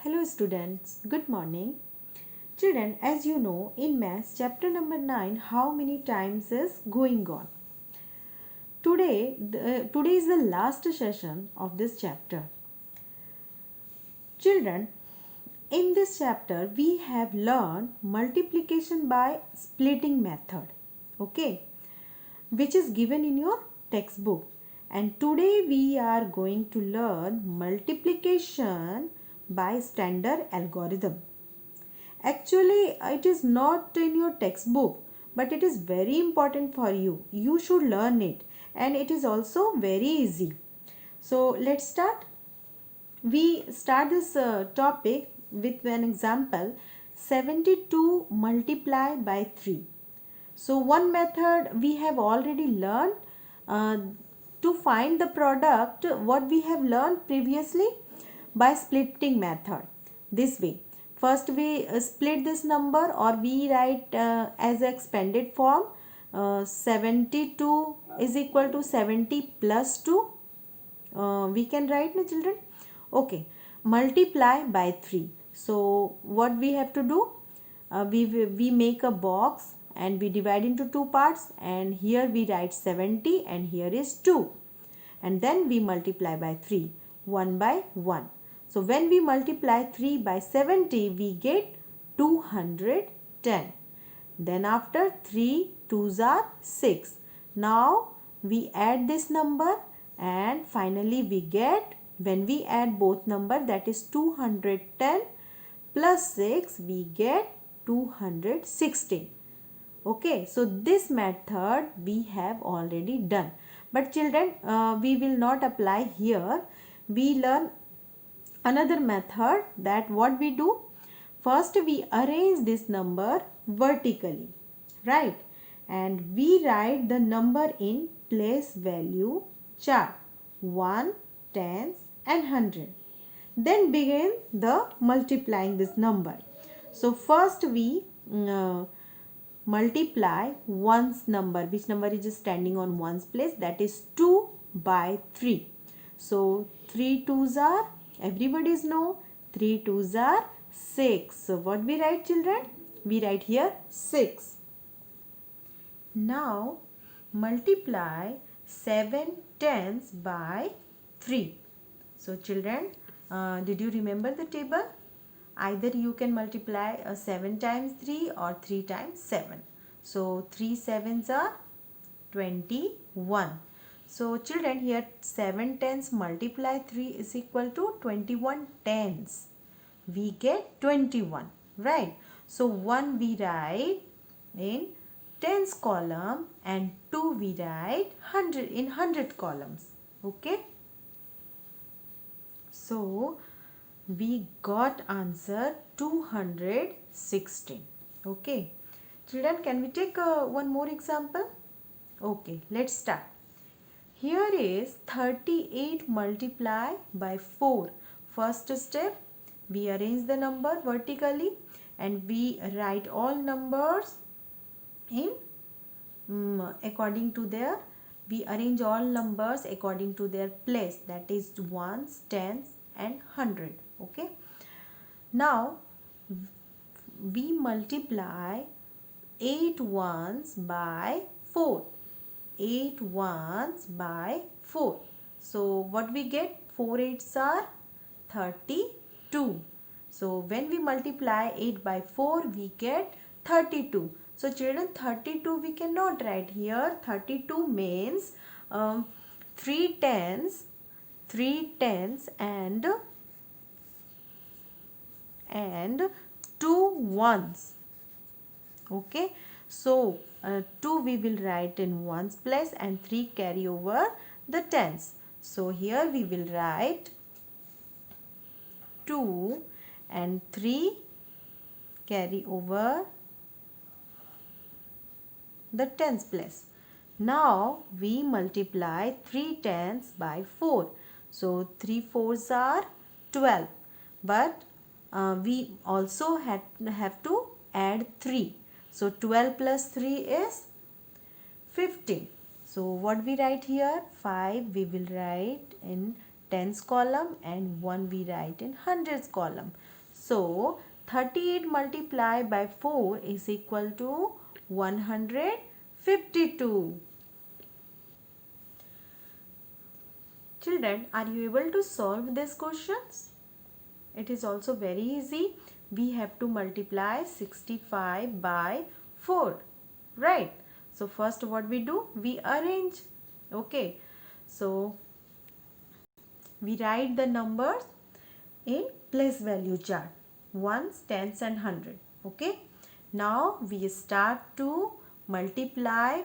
Hello students, good morning. Children, as you know, in maths chapter number 9, how many times is going on. Today is the last session of this chapter. Children, in this chapter we have learned multiplication by splitting method, okay, which is given in your textbook. And today we are going to learn multiplication by standard algorithm. Actually, it is not in your textbook, but it is very important for you. You should learn it, and it is also very easy. So, let's start. We start this topic with an example 72 multiply by 3. So, one method we have already learned uh, to find the product, what we have learned previously by splitting method. This way, first we split this number, or we write as expanded form 72 is equal to 70 plus 2. We can write, no children? Okay, multiply by 3. So what we have to do? We make a box and we divide into two parts, and here we write 70 and here is 2, and then we multiply by 3 1 by 1. So when we multiply 3 by 70, we get 210. Then after 3 2s are 6. Now we add this number, and finally we get, when we add both number, that is 210 plus 6, we get 216. Okay, so this method we have already done. But children, we will not apply here. We learn another method, that what we do, first we arrange this number vertically, right, and we write the number in place value chart, 1, tens and 100. Then begin the multiplying this number. So first we multiply ones number, which number is just standing on ones place, that is 2 by 3. So 3 2s are, everybody's know, 3 2s are 6. So what we write, children? We write here 6. Now multiply 7 tens by 3. So children, did you remember the table? Either you can multiply 7 times 3 or 3 times 7. So 3 sevens are 21. So children, here 7 tens multiply 3 is equal to 21 tens. We get 21, right? So 1 we write in tens column, and 2 we write 100 in 100 columns. Okay. So we got answer 216. Okay. Children, can we take one more example? Okay, let's start. Here is 38 multiply by 4. First step, we arrange the number vertically and we write all numbers in according to their, we arrange all numbers according to their place, that is ones, tens and 100. Okay. Now we multiply 8 ones by 4. 8 ones by 4. So what we get? 4 eights are 32. So when we multiply 8 by 4, we get 32. So children, 32 we cannot write here. 32 means 3 tens and 2 ones. Okay, so 2 we will write in ones place and 3 carry over the tens. So here we will write 2 and 3 carry over the tens place. Now we multiply 3 tens by 4. So 3 fours are 12. But we also have to add 3. So 12 plus 3 is 15. So what we write here? 5 we will write in tens column and 1 we write in hundreds column. So 38 multiplied by 4 is equal to 152. Children, are you able to solve these questions? It is also very easy. We have to multiply 65 by 4, right? So first what we do? We arrange. Okay. So we write the numbers in place value chart. Ones, tens and hundred. Okay. Now we start to multiply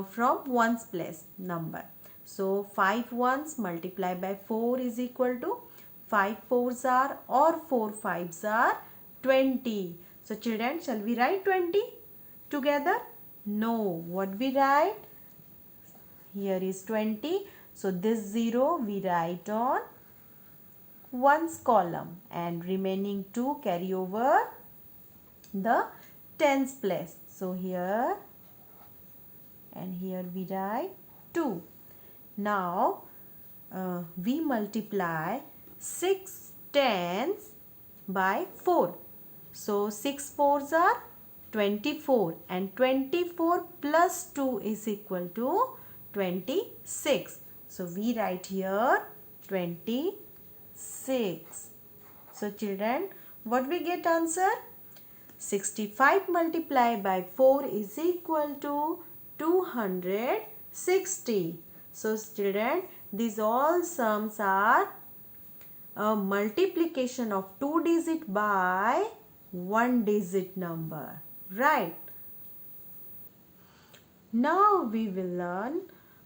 from ones place number. So 5 ones multiplied by 4 is equal to 5 fours are or 4 fives are 20. So children, shall we write 20 together? No. What we write? Here is 20. So this 0 we write on ones column and remaining 2 carry over the tens place. So here and here we write 2. Now we multiply 6 tens by 4. So 6 fours are 24 and 24 plus 2 is equal to 26. So we write here 26. So children, what we get answer? 65 multiplied by 4 is equal to 260. So children, these all sums are a multiplication of 2 digit by 1 digit number, right? Now we will learn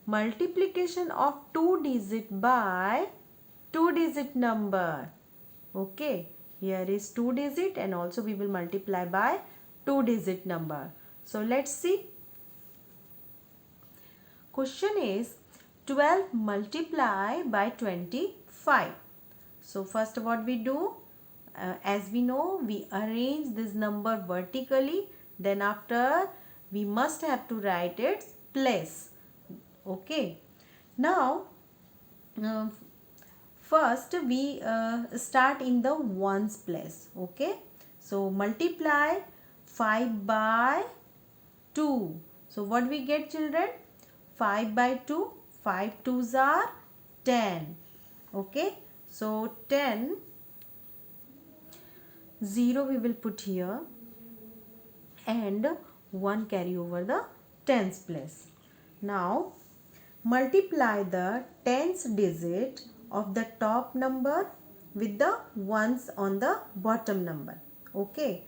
multiplication of 2 digit by 2 digit number. Okay, here is 2 digit and also we will multiply by 2 digit number. So let's see. Question is 12 multiply by 25. So first what we do? As we know, we arrange this number vertically. Then after we must have to write its place. Okay. Now first we start in the ones place. Okay. So multiply 5 by 2. So what we get, children? 5 by 2. 5 twos are 10. Okay. So 10, 0 we will put here and 1 carry over the tens place. Now multiply the tens digit of the top number with the ones on the bottom number. Okay.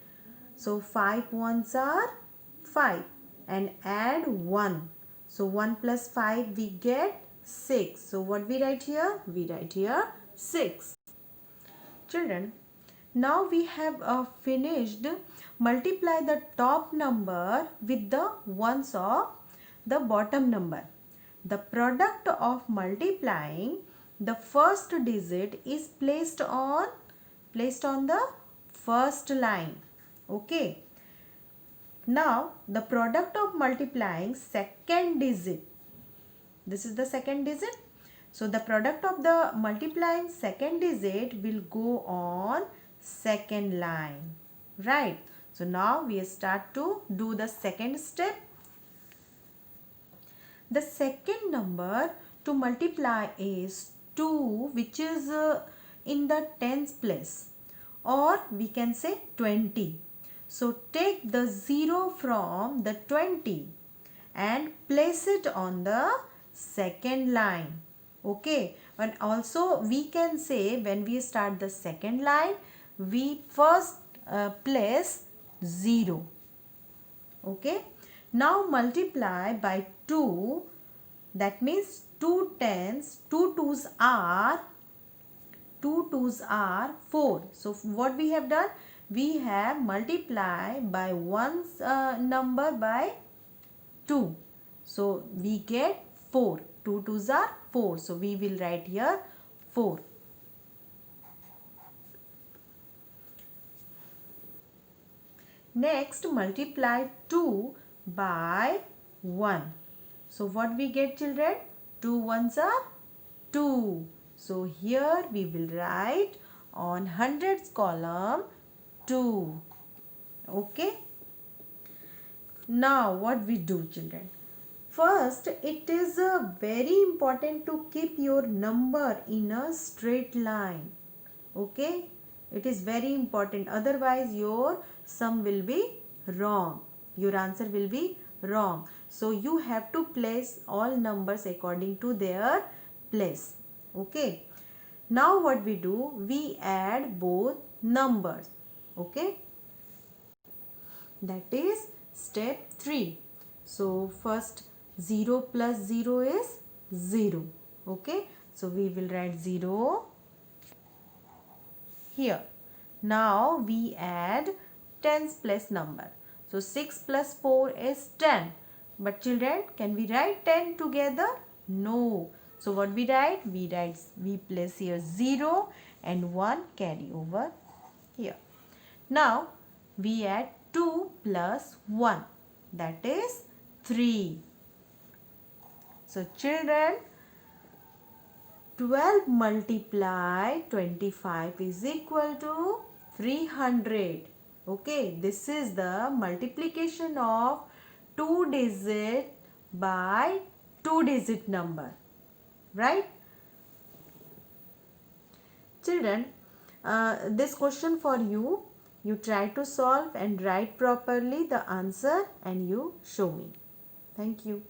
So 5 ones are 5 and add 1. So 1 plus 5 we get 6. So what we write here? We write here 6. Children, now we have finished multiply the top number with the ones of the bottom number. The product of multiplying the first digit is placed on the first line. Okay. Now the product of multiplying second digit. This is the second digit. So the product of the multiplying second digit will go on second line. Right. So now we start to do the second step. The second number to multiply is 2, which is in the tens place, or we can say 20. So take the 0 from the 20 and place it on the second line. Okay. And also we can say when we start the second line, we first place 0. Okay. Now multiply by 2. That means 2 tens, 2 twos are 4. So what we have done? We have multiplied by one's number by 2. So we get 4. 2 twos are 4. So we will write here 4. Next, multiply 2 by 1. So what we get, children? 2 ones are 2. So here we will write on hundreds column 2. Okay. Now what we do, children? First, it is very important to keep your number in a straight line. Okay. It is very important. Otherwise your sum will be wrong. Your answer will be wrong. So you have to place all numbers according to their place. Okay. Now what we do? We add both numbers. Okay. That is step 3. So first 0 plus 0 is 0. Okay. So we will write 0 here. Now we add tens place number. So 6 plus 4 is 10. But children, can we write 10 together? No. So what we write? We place here 0 and 1 carry over here. Now we add 2 plus 1. That is 3. So children, 12 multiply 25 is equal to 300. Okay, this is the multiplication of 2 digit by 2 digit number. Right? Children, this question for you. You try to solve and write properly the answer and you show me. Thank you.